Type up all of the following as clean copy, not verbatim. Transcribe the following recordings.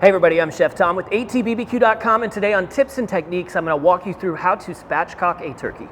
Hey everybody, I'm Chef Tom with atbbq.com, and today on Tips and Techniques, I'm going to walk you through how to spatchcock a turkey.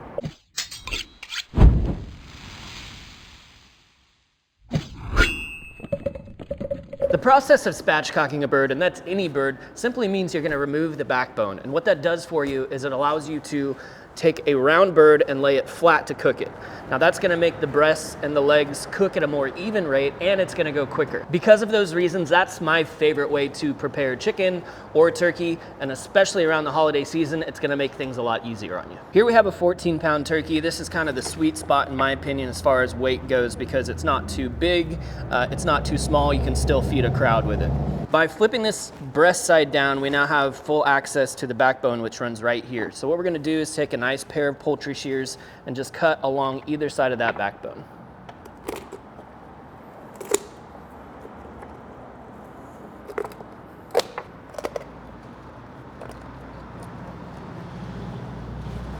The process of spatchcocking a bird, and that's any bird, simply means you're going to remove the backbone. And what that does for you is it allows you to take a round bird and lay it flat to cook it. Now that's going to make the breasts and the legs cook at a more even rate, and it's going to go quicker. Because of those reasons, that's my favorite way to prepare chicken or turkey, and especially around the holiday season, it's going to make things a lot easier on you. Here we have a 14-pound turkey. This is kind of the sweet spot in my opinion as far as weight goes, because it's not too big, it's not too small, you can still feed a crowd with it. By flipping this breast side down, we now have full access to the backbone, which runs right here. So what we're going to do is take a nice pair of poultry shears and just cut along either side of that backbone.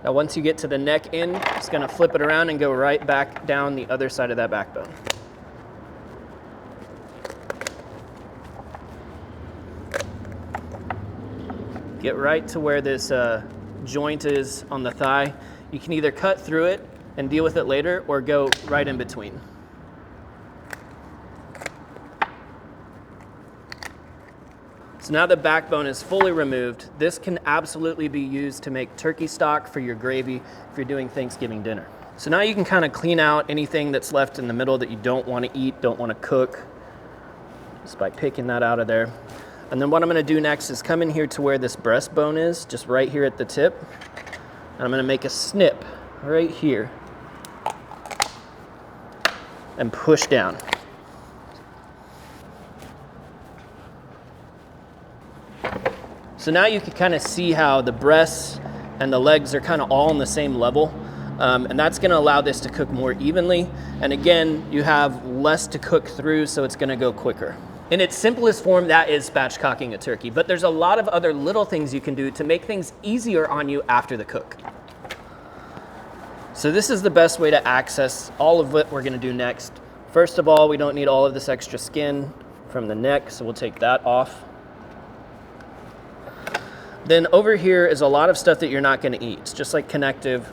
Now once you get to the neck end, just going to flip it around and go right back down the other side of that backbone. Get right to where this joint is on the thigh. You can either cut through it and deal with it later, or go right in between. So now the backbone is fully removed. This can absolutely be used to make turkey stock for your gravy if you're doing Thanksgiving dinner. So now you can kind of clean out anything that's left in the middle that you don't want to eat, don't want to cook, just by picking that out of there. And then what I'm going to do next is come in here to where this breastbone is, just right here at the tip. And I'm going to make a snip right here and push down. So now you can kind of see how the breasts and the legs are kind of all on the same level. And that's going to allow this to cook more evenly. And again, you have less to cook through, so it's going to go quicker. In its simplest form, that is spatchcocking a turkey, but there's a lot of other little things you can do to make things easier on you after the cook. So this is the best way to access all of what we're going to do next. First of all, we don't need all of this extra skin from the neck, so we'll take that off. Then over here is a lot of stuff that you're not going to eat. It's just like connective.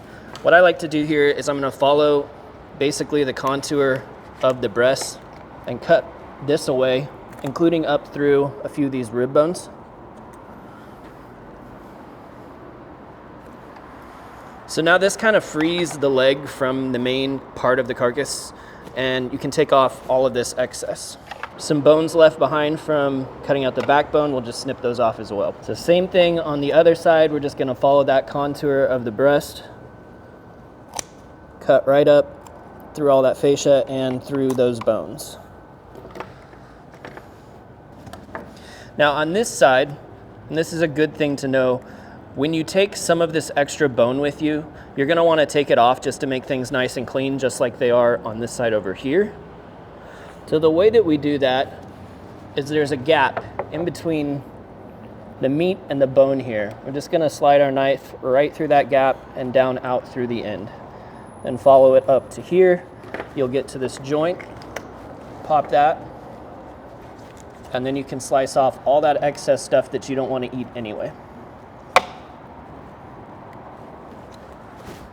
What I like to do here is I'm going to follow basically the contour of the breast and cut this away, including up through a few of these rib bones. So now this kind of frees the leg from the main part of the carcass, and you can take off all of this excess. Some bones left behind from cutting out the backbone, we'll just snip those off as well. So same thing on the other side, we're just going to follow that contour of the breast, cut right up through all that fascia and through those bones. Now on this side, and this is a good thing to know, when you take some of this extra bone with you, you're going to want to take it off just to make things nice and clean, just like they are on this side over here. So the way that we do that is there's a gap in between the meat and the bone here. We're just going to slide our knife right through that gap and down out through the end. Then follow it up to here. You'll get to this joint, pop that, and then you can slice off all that excess stuff that you don't want to eat anyway.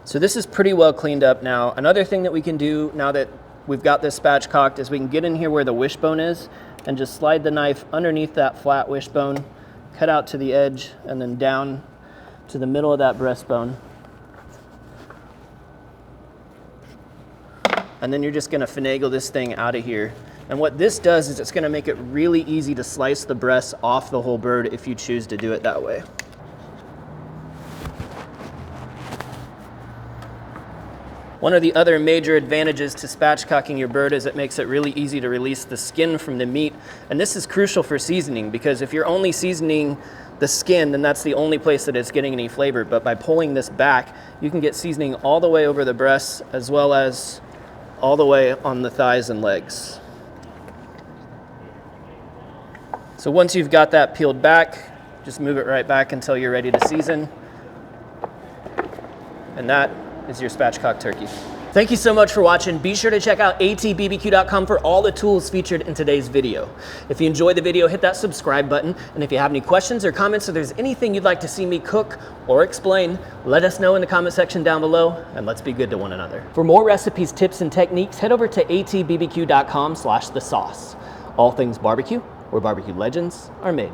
So this is pretty well cleaned up now. Another thing that we can do now that we've got this spatchcocked is we can get in here where the wishbone is and just slide the knife underneath that flat wishbone, cut out to the edge, and then down to the middle of that breastbone. And then you're just going to finagle this thing out of here. And what this does is it's going to make it really easy to slice the breast off the whole bird if you choose to do it that way. One of the other major advantages to spatchcocking your bird is it makes it really easy to release the skin from the meat. And this is crucial for seasoning, because if you're only seasoning the skin, then that's the only place that it's getting any flavor. But by pulling this back, you can get seasoning all the way over the breasts as well as all the way on the thighs and legs. So once you've got that peeled back, just move it right back until you're ready to season. And that is your spatchcock turkey. Thank you so much for watching. Be sure to check out atbbq.com for all the tools featured in today's video. If you enjoyed the video, hit that subscribe button. And if you have any questions or comments, or there's anything you'd like to see me cook or explain, let us know in the comment section down below, and let's be good to one another. For more recipes, tips, and techniques, head over to atbbq.com/thesauce. All things barbecue, where barbecue legends are made.